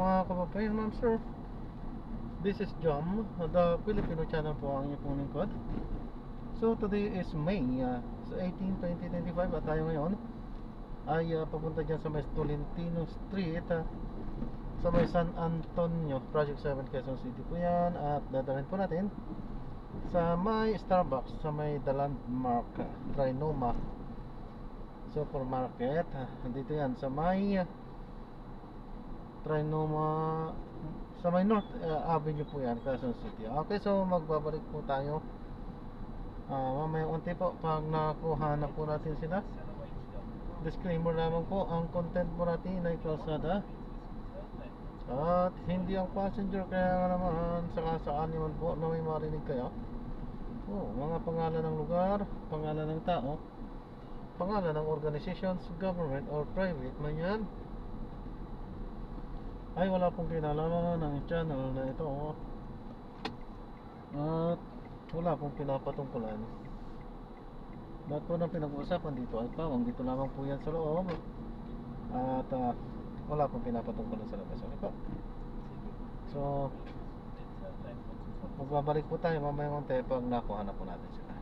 mga kababayan, ma'am sir. This is Jom, the Filipino channel po ang inyong lingkod. So today is May 18, 2025 at tayo ngayon ay papunta dyan sa may Tolentino Street, sa may San Antonio, Project 7, Quezon City po yan. At dadalhin po natin sa may Starbucks, sa may The Landmark Trinoma Supermarket. Dito yan sa may Trinoma, sa may North Avenue po yan, Quezon City. Okay, so magbabalik po tayo mamaya unti po pag nakuha na po natin sila. Disclaimer lamang po, ang content po natin ay kalsada at hindi ang passenger, kaya nga naman saan naman po na may marinig kayo mga pangalan ng lugar, pangalan ng tao, pangalan ng organizations, government or private man yan, ay wala pong kinalaman ng channel na ito at wala pong pinapatungkulan. Lahat po ng pinag-uusapan dito ay pawang dito lamang po yan sa loob at wala pong pinapatungkulan sa labas. Okay po? So magbabalik po tayo mamaya konti pag nakuha na po natin sila.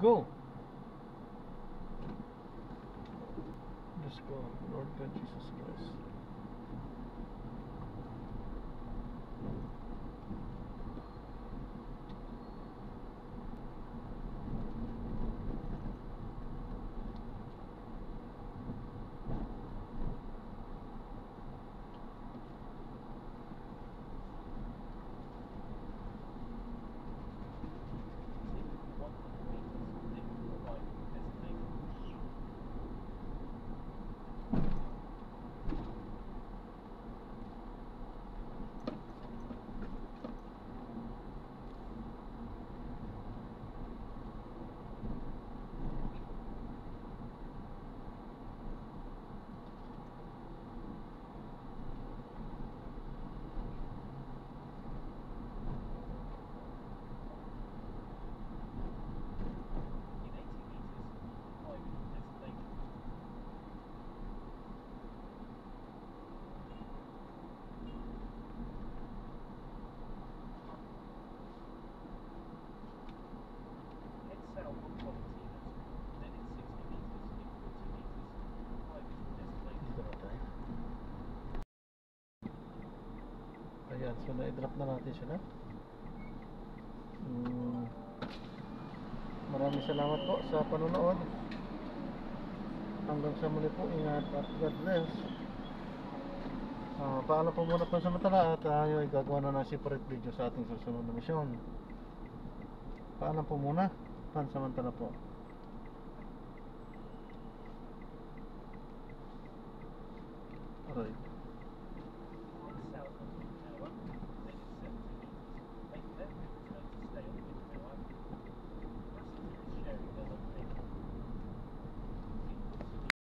Go! Let's go, Lord God Jesus Christ. Ayan, so na-drop na natin sila. Maraming salamat po sa panonood. Hanggang sa muli po, ingat at God bless. Paalam po muna pansamantala at tayo ay gagawa na ng separate video sa ating susunod na misyon. Paalam po muna pansamantala po. Alright.